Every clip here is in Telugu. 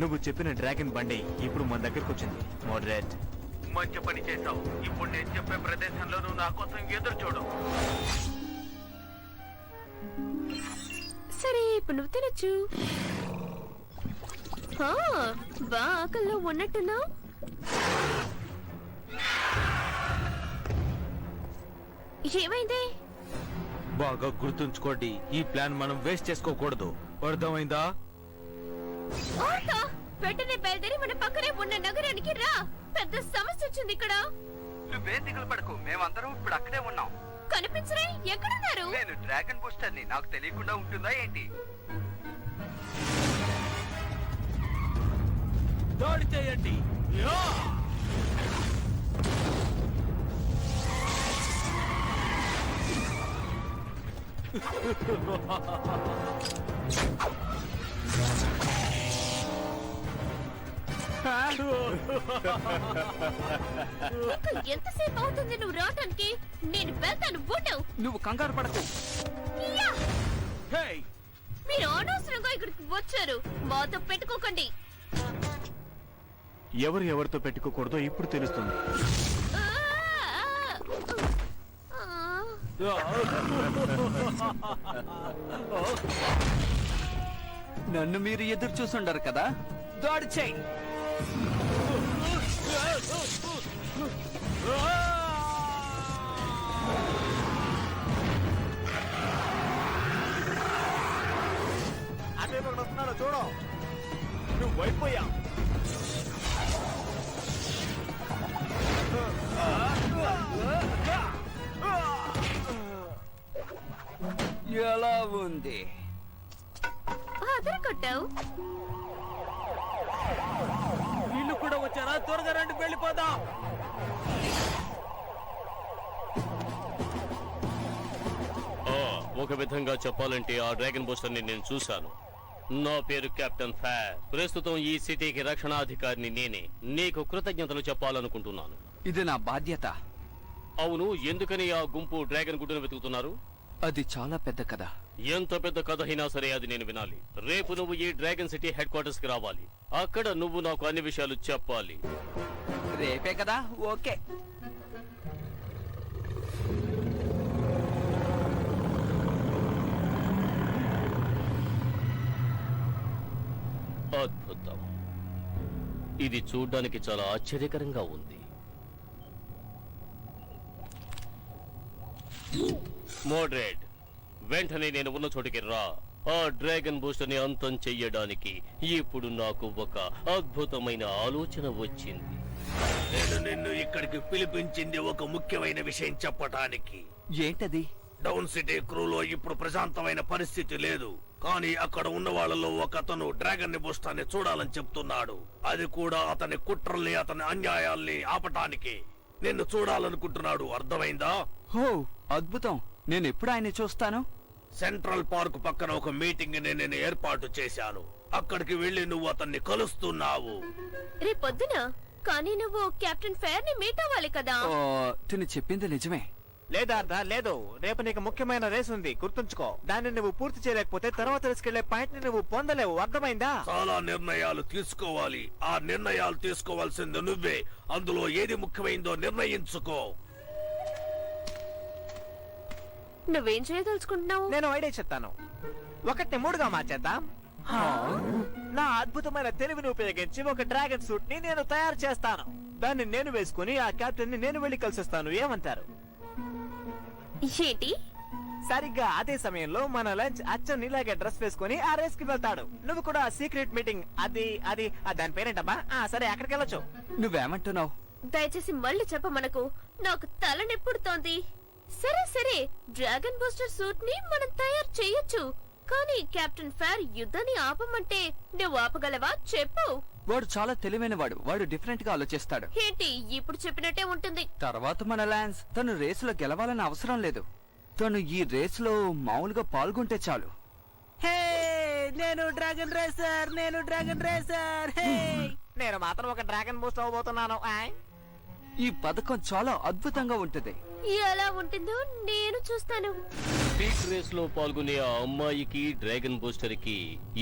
నువ్వు చెప్పిన డ్రాగన్ బండి ఇప్పుడు మన దగ్గరకు వచ్చింది. మోడరేట్. మంచి పని చేసావు. ఇప్పుడు నేను చెప్పే ప్రదేశంలో నువ్వు నా కోసం ఎదురు చూడు. సరే, ఇప్పుడు నువ్వు తినొచ్చు. బా ఆకల్లో ఉన్నట్టున్నావు. ఏమైంది? బాగా గుర్తుంచుకోండి, ఈ ప్లాన్ మనం వేస్ట్ చేసుకోకూడదు. అర్థమైందా? వెంటనే బయలుదేరి మన పక్కనే ఉన్న నగరానికి రా. పెద్ద సమస్య వచ్చింది ఇక్కడ. నువ్వే దిగులు పడకు, మేమందరం ఇప్పుడు అక్కడే ఉన్నాం. కనిపించరే? ఎక్కడున్నారు? నేను డ్రాగన్ బూస్టర్ ని, నాకు తెలియకుండా ఉంటుందా ఏంటి? దాడి చేయండి. ఇంకా ఎంతసేపు అవుతుంది నువ్వు రావటానికి? నేను వెళ్తాను. నువ్వు కంగారు పడకు. మీరు అనవసరంగా ఇక్కడికి వచ్చారు. మాతో పెట్టుకోకండి. ఎవరు ఎవరితో పెట్టుకోకూడదో ఇప్పుడు తెలుస్తుంది. నన్ను మీరు ఎదురు చూసుండరు కదా, దాడి చేయి. అదే ఒకటి వస్తున్నాడు చూడు. నువ్వు వైపోయా. ఎలా ఉంది? కొట్టావు. వీళ్ళు కూడా వచ్చారా? త్వరగా రండి, వెళ్ళిపోదాం. ఒక విధంగా చెప్పాలంటే ఆ డ్రాగన్ బూస్టర్ ని నేను చూశాను. నా పేరు కెప్టెన్ ఫైర్. ప్రస్తుతం ఈ సిటీకి రక్షణాధికారిని నేనే. నీకు కృతజ్ఞతలు చెప్పాలనుకుంటున్నాను. ఇది నా బాధ్యత. అవును, ఎందుకని ఆ గుంపు డ్రాగన్ గుడ్డును వెతుకుతున్నారు? అది చాలా పెద్ద కథ. ఎంత పెద్ద కథ అయినా సరే అది నేను వినాలి. రేపు నువ్వు ఈ డ్రాగన్ సిటీ హెడ్ క్వార్టర్స్ కి రావాలి. అక్కడ నువ్వు నాకు అన్ని విషయాలు చెప్పాలి. రేపే కదా? ఓకే. అద్భుతం. ఇది చూడ్డానికి చాలా ఆశ్చర్యకరంగా ఉంది. మోడ్రేడ్, వెంటనే నేను ఉన్న చోటికి రా. ఆ డ్రాగన్ బూస్టర్ ని అంతం చెయ్యడానికి ఇప్పుడు నాకు ఒక అద్భుతమైన ఆలోచన వచ్చింది. నేను నిన్ను ఇక్కడికి పిలిపించింది ఒక ముఖ్యమైన విషయం చెప్పటానికి. ఏంటది? డౌన్ సిటీ క్రూలో ఇప్పుడు ప్రశాంతమైన పరిస్థితి లేదు. కానీ అక్కడ ఉన్న వాళ్ళలో ఒకతను డ్రాగన్ ని బూస్టర్ ని చూడాలని చెప్తున్నాడు. అది కూడా అతని కుట్రల్ని, అతని అన్యాయాల్ని ఆపటానికి నిన్ను చూడాలనుకుంటున్నాడు. అర్థమైందా? హో, అద్భుతం. నేను ఎప్పుడు ఆయన్ని చూస్తాను? సెంట్రల్ పార్క్ పక్కన ఒక మీటింగ్ ని నేను ఏర్పాటు చేశాను. అక్కడికి వెళ్లి నువ్వు అతన్ని కలుస్తున్నావు. రేపొద్దున? కానీ నువ్వు కెప్టెన్ ఫైర్ ని మీట్ అవ్వాలి కదా. తిని చెప్పింది నిజమే. లేదా లేదు, రేపు నీకు ముఖ్యమైన రేస్ ఉంది, గుర్తుంచుకో. దాన్ని నువ్వు పూర్తి చేయలేకపోతే తర్వాత తీసుకెళ్లే పాయింట్ ని నువ్వు పొందలేవు. అర్థమైందా? చాలా నిర్ణయాలు తీసుకోవాలి. ఆ నిర్ణయాలు తీసుకోవాల్సింది నువ్వే. అందులో ఏది ముఖ్యమైందో నిర్ణయించుకో. నువ్వేం చేయదలుచుకుంటున్నావు? నేను ఐడియా చెప్తాను. ఒకటిని 3గా మార్చేద్దాం. నా అద్భుతమైన తెలివిని ఉపయోగించి ఒక డ్రాగన్ సూట్ ని నేను తయారు చేస్తాను. దాన్ని నేను వేసుకుని ఆ కెప్టెన్ ని నేను వెళ్లి కలిసిస్తాను. ఏమంటారు? ఏంటి? సరిగ్గా అదే సమయంలో మన లంచ్ అచ్చం ఇలాగే డ్రెస్ వేసుకుని ఆ రేస్ కి వెళ్తాడు. నువ్వు కూడా సీక్రెట్ మీటింగ్ అది దాని పేరేంటమ్మా? సరే, అక్కడికి వెళ్ళొచ్చు. నువ్వేమంటున్నావు? దయచేసి మళ్ళీ చెప్ప. మనకు నాకు తల నొప్పుడుతోంది. సరే సరే, డ్రాగన్ బూస్టర్ సూట్ ని మనం తయారు చేయొచ్చు. కానీ కెప్టెన్ ఫైర్ యుద్ధాన్ని ఆపమంటే నువ్వు ఆపగలవా? చెప్పు. వాడు చాలా తెలివైన వాడు. వాడు డిఫరెంట్ గా ఆలోచిస్తాడు. ఏంటి? ఇప్పుడు చెప్పినట్టే ఉంటుంది. తర్వాత మన లాన్స్ తను రేసులో గెలవాలని అవసరం లేదు. తను ఈ రేసులో మామూలుగా పాల్గొంటే చాలు. నేను డ్రాగన్ రేసర్. నేను మాత్రం ఒక డ్రాగన్ బూస్ట్ అవ్వబోతున్నాను. ఈ పథకం చాలా అద్భుతంగా ఉంటుంది. ఎలా ఉంటుందో నేను చూస్తాను. స్పీడ్ రేస్ లో పాల్గొనే ఆ అమ్మాయికి డ్రాగన్ బూస్టర్ కి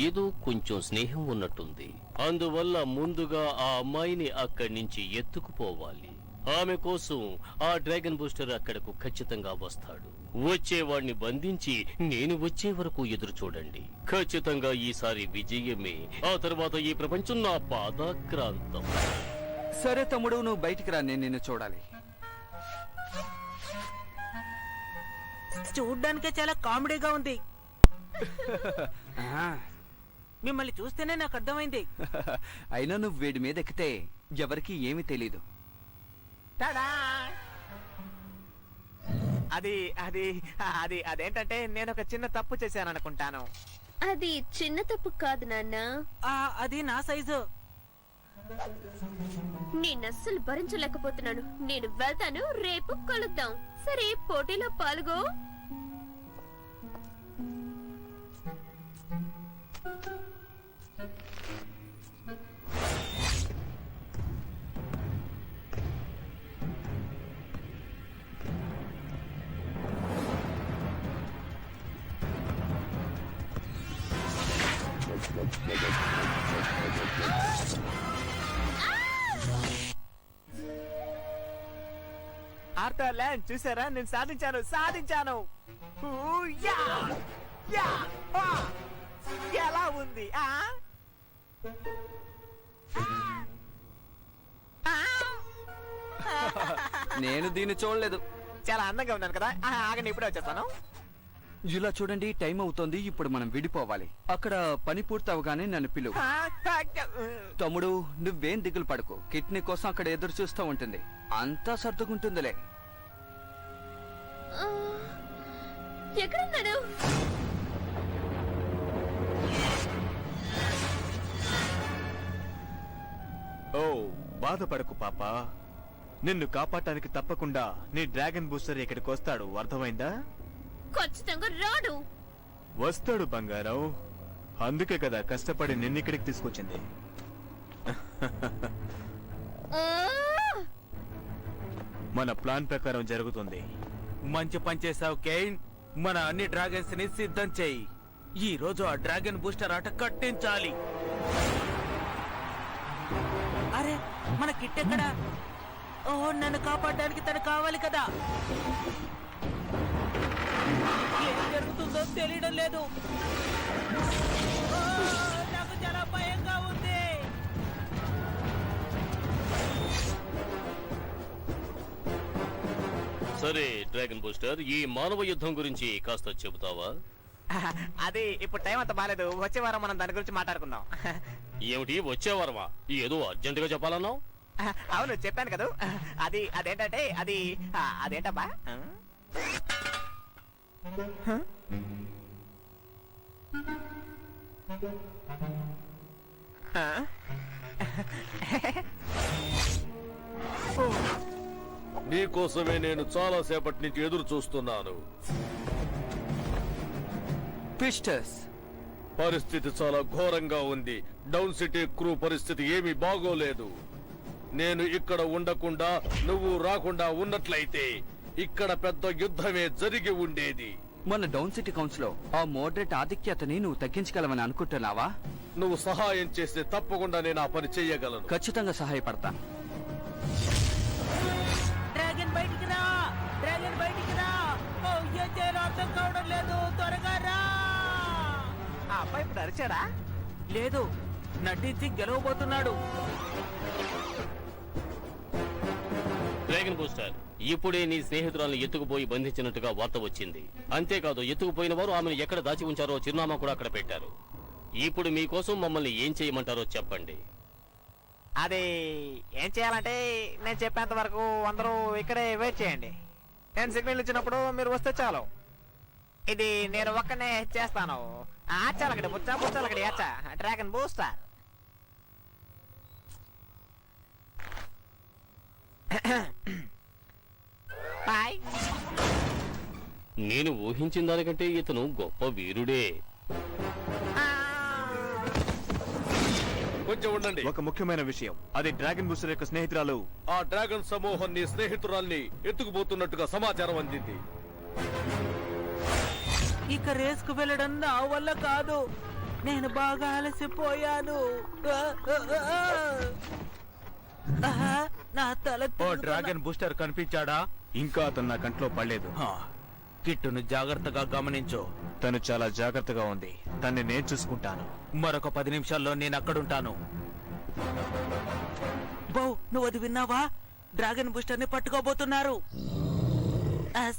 ఏదో కొంచెం స్నేహం ఉన్నట్టుంది. అందువల్ల ముందుగా ఆ అమ్మాయిని అక్కడి నుంచి ఎత్తుకుపోవాలి. ఆమె కోసం ఆ డ్రాగన్ బూస్టర్ అక్కడకు ఖచ్చితంగా వస్తాడు. వచ్చేవాడిని బంధించి నేను వచ్చే వరకు ఎదురు చూడండి. ఖచ్చితంగా ఈసారి విజయమే. ఆ తర్వాత ఈ ప్రపంచం నా పాదాక్రాంతం. సరే తమ్ముడు, నువ్వు బయటికి రా, నేను నిన్ను చూడాలి. చూడ్డానికే చాలా కామెడీగా ఉంది. ఆ, మిమ్మల్ని చూస్తేనే నాకు అర్థమైంది. అయినా నువ్వు వీడి మీద ఎక్కితే ఎవరికి ఏమీ తెలీదు. టాడా! అది అది అది అదేంటంటే నేను ఒక చిన్న తప్పు చేశాను అనుకుంటాను. అది చిన్న తప్పు కాదు నాన్న. అది నా సైజు. నేను అస్సలు భరించలేకపోతున్నాను. నేను వెళ్తాను, రేపు కలుద్దాం. సరే, పోటీలో పాల్గో. ఆర్థర్ ల్యాండ్ చూసారా, నేను సాధించాను. ఊ, యా! యా! ఆ! ఎలా ఉంది? ఆ? ఆ! నేను దీన్ని చూడలేదు. చాలా అందంగా ఉన్నాను కదా. ఆగండి, ఇప్పుడే వచ్చేస్తాను. ఇలా చూడండి, టైం అవుతోంది. ఇప్పుడు మనం విడిపోవాలి. అక్కడ పని పూర్తి అవగానే నన్ను పిలువు. తమ్ముడు, నువ్వేం దిగులు పడకు. కిడ్నీ కోసం అక్కడ ఎదురు చూస్తూ ఉంటుంది. అంతా సర్దుకుంటుందిలే. ఆ, ఎక్కడున్నాడు? ఓ, బాధపడకు పాపా. నిన్ను కాపాడటానికి తప్పకుండా నీ డ్రాగన్ బూస్టర్ ఇక్కడికి వస్తాడు. అర్థమైందా? ఖచ్చితంగా రాడు. వస్తాడు బంగారం. అందుకే కదా కష్టపడి నిన్నిక్కడికి తీసుకొచ్చింది. ఆ! మన ప్లాన్ ప్రకారం జరుగుతుంది. మంచి పని చేసావు కేన్. మన అన్ని డ్రాగన్స్ ని సిద్ధం చేయి. ఈ రోజు ఆ డ్రాగన్ బూస్టర్ ఆట కట్టించాలి. అరే, మన కిట్ ఎక్కడా? ఓహో, నన్ను కాపాడడానికి తను కావాలి కదా. ఏం జరుగుతుందో తెలియడం లేదు. ఓ, నాకు చాలా భయంగా ఉంది. సరే డ్రాగన్ బూస్టర్, ఈ మానవ యుద్ధం గురించి కాస్త చెబుతావా? అది ఇప్పుడు టైం అంత బాలేదు. వచ్చే వారం మనం దాని గురించి మాట్లాడుకుందాం. ఏమిటి వచ్చేవారమా? ఏదో అర్జెంటుగా చెప్పాలన్నావు. అవును, చెప్పాను కదా. అదేంటంటే అదేంటబ్బా? నీకోసమే నేను చాలా సేపటి నుంచి ఎదురు చూస్తున్నాను. పిస్టర్స్, పరిస్థితి చాలా ఘోరంగా ఉంది. డౌన్ సిటీ క్రూ పరిస్థితి ఏమీ బాగోలేదు. నేను ఇక్కడ ఉండకుండా నువ్వు రాకుండా ఉన్నట్లయితే ఇక్కడ పెద్ద యుద్ధమే జరిగి ఉండేది. మన డౌన్ సిటీ కౌన్సిల్ ఆ మోడరేట్ ఆధిక్యతని నువ్వు తగ్గించగలవని అనుకుంటున్నావా? నువ్వు సహాయం చేస్తే తప్పకుండా నేను ఆ పని చెయ్యగలను. ఖచ్చితంగా సహాయపడతాను. డ్రాగన్ బయటికి రా! డ్రాగన్ బయటికి రా! ఓ, ఏం చేయాలో అర్థం కావడం లేదు. త్వరగా రా! ఆ అబ్బాయి ఇప్పుడు అరిచాడా? లేదు, నటించి గెలవబోతున్నాడు. డ్రాగన్ బూస్టర్, ఇప్పుడే నీ స్నేహితురాలను ఎత్తుకుపోయి బంధించినట్టుగా వార్త వచ్చింది. అంతేకాదు, ఎత్తుకుపోయిన వారు ఆమెను ఎక్కడ దాచి ఉంచారో చిరునామా కూడా అక్కడ పెట్టారు. ఇప్పుడు మీకోసం మమ్మల్ని ఏం చేయమంటారో చెప్పండి. అది ఏం చేయాలంటే నేను చెప్పేంత వరకు అందరూ ఇక్కడే వెయిట్ చేయండి. నేను సిగ్నల్ ఇచ్చినప్పుడు మీరు వస్తే చాలు. ఇది నేను ఒక్కనే చేస్తాను. ఆచాలకడి బుచ్చాలకడి ఆచా డ్రాగన్ బూస్టర్. బాయ్. నేను ఊహించిన దానికంటే ఇతను గొప్ప వీరుడే. కొంచెం ఉండండి. ఒక ముఖ్యమైన విషయం, అది డ్రాగన్ బూస్టర్ యొక్క స్నేహితురాలు. ఆ డ్రాగన్ సమూహం నీ స్నేహితురాల్ని ఎత్తుకుపోతున్నట్టుగా సమాచారం అందింది. ఇక రేస్కు వెళ్ళడం నా వల్ల కాదు. నేను బాగా అలసిపోయాను. నా తల డ్రాగన్ బూస్టర్ కనిపించాడా? ఇంకా అతను నా కంట్లో పడలేదు. కిట్టును జాగ్రత్తగా గమనించు. తను చాలా జాగ్రత్తగా ఉంది. తన్ని నేను చూసుకుంటాను. మరొక 10 నిమిషాల్లో నేను అక్కడుంటాను. బౌ, నువ్వు అది విన్నావా? డ్రాగన్ బూస్టర్ ని పట్టుకోబోతున్నారు.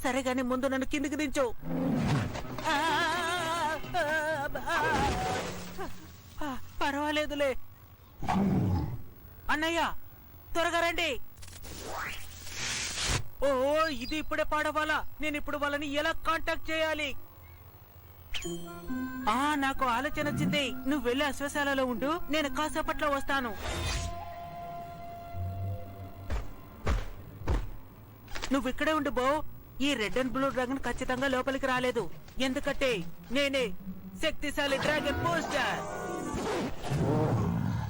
సరే గాని ముందు నన్ను కిందికి దించు. పర్వాలేదులే. అన్నయ్య, త్వరగా రండి. ఓ, ఇది ఇప్పుడే పాడవాలా? నేను ఇప్పుడు వాళ్ళని ఎలా కాంటాక్ట్ చేయాలి? నాకు ఆలోచన వచ్చింది. నువ్వు వెళ్ళి అశ్వశాలలో ఉండు, నేను కాసేపట్లో వస్తాను. నువ్వు ఇక్కడే ఉండు బో. ఈ రెడ్ అండ్ బ్లూ డ్రాగన్ ఖచ్చితంగా లోపలికి రాలేదు, ఎందుకంటే నేనే శక్తిశాలి డ్రాగన్ బూస్టర్.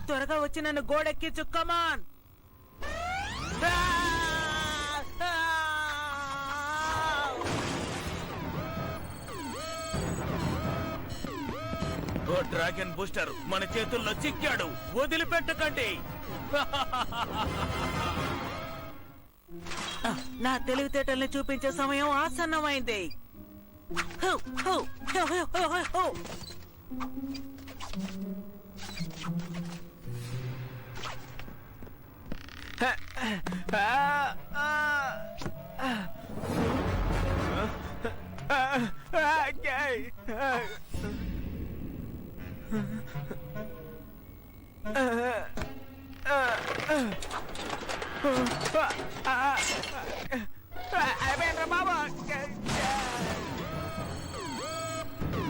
త్వరగా వచ్చి నన్ను గోడెక్కించు. కమాన్. ఓ డ్రాగన్ బూస్టర్ మన చేతుల్లో చిక్కాడు, వదిలిపెట్టకండి. నా తెలివితేటల్ని చూపించే సమయం ఆసన్నమైంది.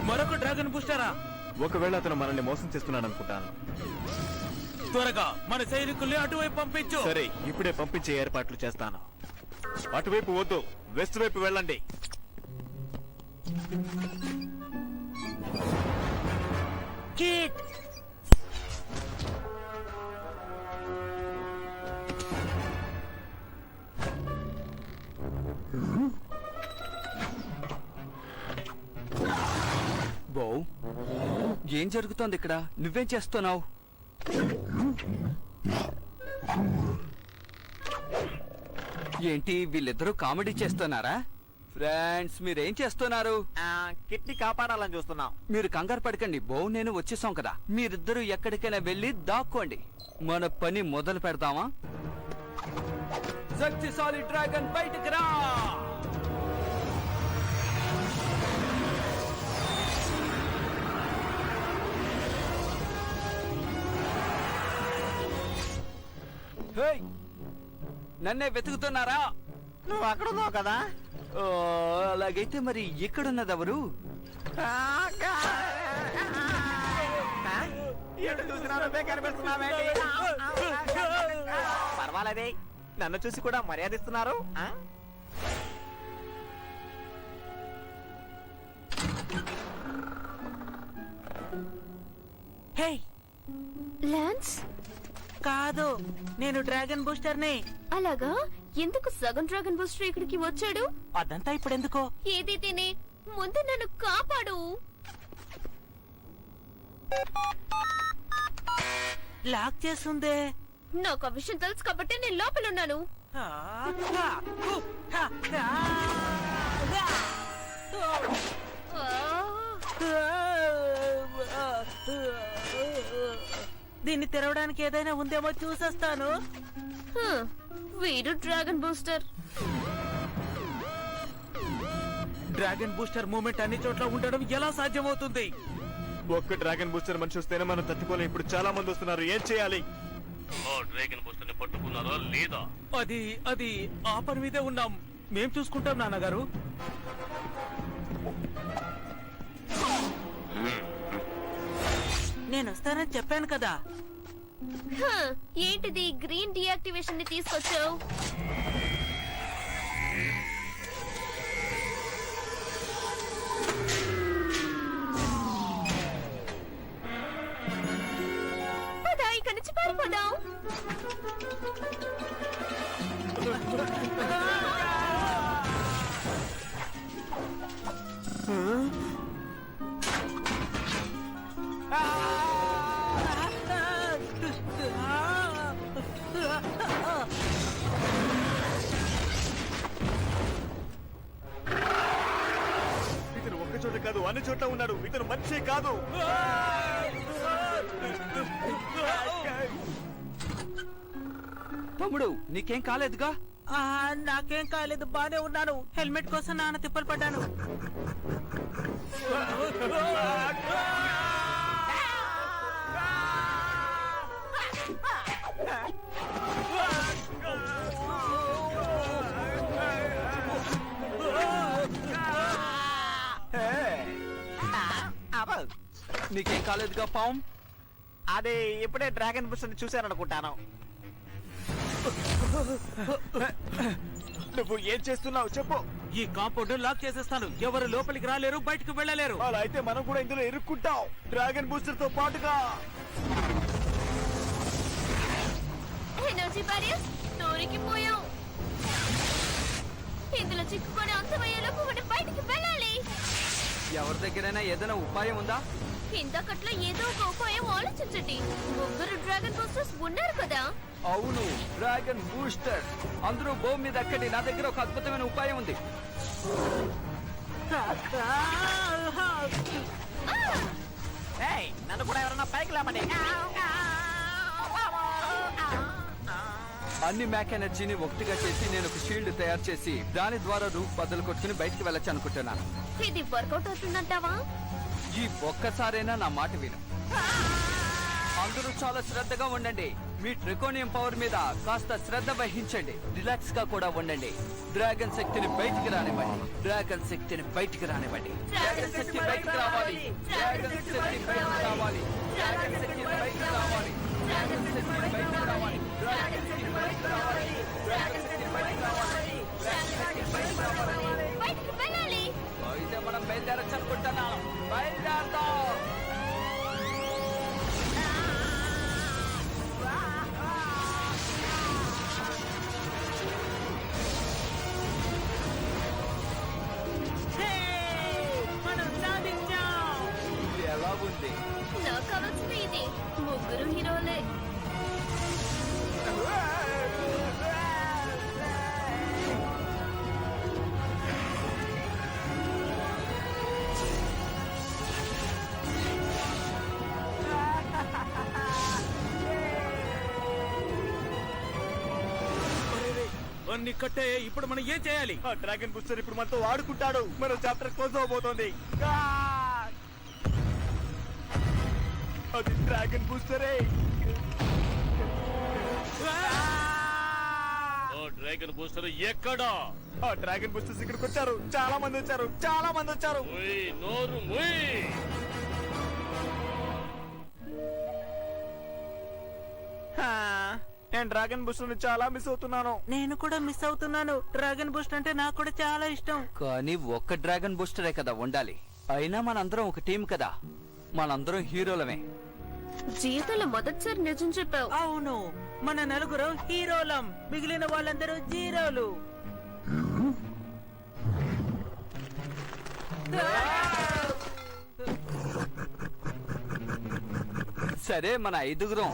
మరొక డ్రాగన్ బూస్టరా? ఒకవేళ అతను మనల్ని మోసం చేస్తున్నాడు అనుకుంటాను. త్వరగా మన సైనికుల్ని అటువైపు పంపించు. సరే, ఇప్పుడే పంపించే ఏర్పాట్లు చేస్తాను. అటువైపు వద్దు, వెస్ట్ వైపు వెళ్ళండి. కిట్, బో, ఏం జరుగుతోంది ఇక్కడ? నువ్వేం చేస్తున్నావు? ఏంటి, వీళ్ళిద్దరూ కామెడీ చేస్తున్నారా? ఫ్రెండ్స్, మీరేం చేస్తున్నారు? కిట్ని కాపాడాలని చూస్తున్నాం. మీరు కంగారు పడకండి, బో నేను వచ్చేసాం కదా. మీరిద్దరూ ఎక్కడికైనా వెళ్ళి దాక్కోండి. మన పని మొదలు పెడదామా? శక్తిశాలి డ్రాగన్ బయటికి రా! హేయ్, నన్నే వెతుకుతున్నారా? నువ్వు అక్కడ ఉన్నావు కదా. ఓ, అలాగైతే మరి ఇక్కడున్నదెవరు? ఎటు చూసినా నువ్వే కనిపిస్తున్నావేంటి? పర్వాలేదే, నన్ను చూసి కూడా మర్యాదిస్తున్నారు. హే, లాన్స్, కాదు, నేను డ్రాగన్ బూస్టర్ని. అలాగా? ఎందుకు సగం డ్రాగన్ బూస్టర్ ఇక్కడికి వచ్చాడు? అదంతా ఇప్పుడు ఎందుకో? ఏదైతేనే ముందు నన్ను కాపాడు. లాక్ చేస్తుందే. నాకు ఆ విషయం తెలుసు కాబట్టి నేను లోపల ఉన్నాను. దీన్ని తెరవడానికి ఏదైనా ఉందేమో చూసేస్తాను. వీడు dragon booster. Dragon booster moment అన్ని చోట్ల ఉండడం ఎలా సాధ్యమవుతుంది? ఒక్క డ్రాగన్ బూస్టర్ మనిషి వస్తేనే మనం తట్టుకోలేం. ఇప్పుడు చాలా మంది వస్తున్నారు, ఏం చేయాలి? డ్రాగన్ బూస్టర్ ని పట్టుకున్నారా లేదా? అది ఆ పని మీదే ఉన్నాం. మేం చూసుకుంటాం నాన్నగారు. నేను వస్తానని చెప్పాను కదా. ఏంటిది గ్రీన్ డియాక్టివేషన్ ని తీసుకొచ్చావు? పదా, ఇక్కడి నుంచి పారిపోదాం. అన్ని చోట్ల ఉన్నాడు. ఇతను మనిషి కాదు. తమ్ముడు నీకేం కాలేదుగా? నాకేం కాలేదు, బానే ఉన్నాను. హెల్మెట్ కోసం నాన్న తిప్పలు పడ్డాను. నీకేం కాలేదుగా పామ్? అదే ఇప్పుడే డ్రాగన్ బుష్ ని చూశాననుకుంటాను. నువ్వు ఏం చేస్తున్నావు చెప్పు. ఈ కాంపౌండ్ లాక్ చేసేస్తాను. ఎవరు లోపలికి రాలేరు, బయటకు వెళ్ళలేరు. అలా అయితే మనం కూడా ఇందులో ఇరుక్కుంటాం, డ్రాగన్ బూస్టర్ తో పాటుగా. ఎనర్జీ బ్యారియర్స్ దూరికిపోయాం. ఇందులో చిక్కుకొని అంతమయ్యేలోపు మనం బయటికి వెళ్ళాలి. ఎవరి దగ్గరైనా ఏదైనా ఉపాయం ఉందా? ఇంతకట్లో ఏదో ఒక ఉపాయం ఆలోచించండి. ముగ్గురు డ్రాగన్ బూస్టర్స్ ఉన్నారు కదా. అవును, డ్రాగన్ బూస్టర్. అందరూ భూమి మీద ఎక్కడి. నా దగ్గర ఒక అద్భుతమైన ఉపాయం ఉంది. ఏయ్, నన్ను కూడా ఎవరన్నా పైకి లేమని. అన్ని మ్యాక్ ఎనర్జీని ఒకటిగా చేసి నేను ఒక షీల్డ్ తయారు చేసి దాని ద్వారా రూఫ్ బద్దలు కొట్టుకుని బయటికి వెళ్ళొచ్చు అనుకుంటున్నాను. ఇది వర్కౌట్ అవుతుందంటావా? ఈ ఒక్కసారైనా నా మాట విను. అందరూ చాలా శ్రద్ధగా ఉండండి. మీ ట్రికోనియం పవర్ మీద కాస్త శ్రద్ధ వహించండి. రిలాక్స్ గా కూడా ఉండండి. డ్రాగన్ శక్తిని బయటికి రానివ్వండి. డ్రాగన్ శక్తిని బయటికి రానివ్వండి. డ్రాగన్ శక్తి బయటికి రావాలి. డ్రాగన్ శక్తి బయటికి రావాలి. డ్రాగన్ శక్తి బయటికి రావాలి. డ్రాగన్ శక్తి బయటికి రావాలి. డ్రాగన్ శక్తి బయటికి రావాలి. డ్రాగన్ శక్తి బయటికి రావాలి. డ్రాగన్ శక్తి బయటికి రావాలి. బయటికి వెళ్ళాలి. అయితే మనం బయలుదేరచ్చు అనుకుంటున్నాం. బయలుదేరదాం. మనం సాధించాం. ఇది ఎలా ఉంది? నాకు కావాల్సింది ఇది. ముగ్గురు హీరోలే. అన్ని కట్టే. ఇప్పుడు మనం ఏం చేయాలి? ఆ డ్రాగన్ బూస్టర్ ఇప్పుడు మనతో ఆడుకుంటాడు. మన చాప్టర్ క్లోజ్ అవబోతోంది. అది డ్రాగన్ బూస్టరే. ఓ డ్రాగన్ బూస్టర్ ఎక్కడా? ఆ డ్రాగన్ బూస్టర్స్ ఇక్కడికి వచ్చారు. చాలా మంది వచ్చారు. చాలా మంది వచ్చారు. ముయ్, నోరు ముయ్. హా, నేను డ్రాగన్ బూస్టర్ ని చాలా మిస్ అవుతున్నాను. నేను కూడా మిస్ అవుతున్నాను. డ్రాగన్ బూస్ట్ అంటే నాకు కూడా చాలా ఇష్టం. కానీ ఒక్క డ్రాగన్ బూస్టరే కదా ఉండాలి. అయినా మనందరం ఒక టీం కదా. మనందరం హీరోలమే. జీవితంలో మొదటిసారి నిజం చెప్పావు. అవును, మన నలుగురు హీరోలం, మిగిలిన వాళ్ళందరూ జీరోలు. సరే, మన ఐదుగురం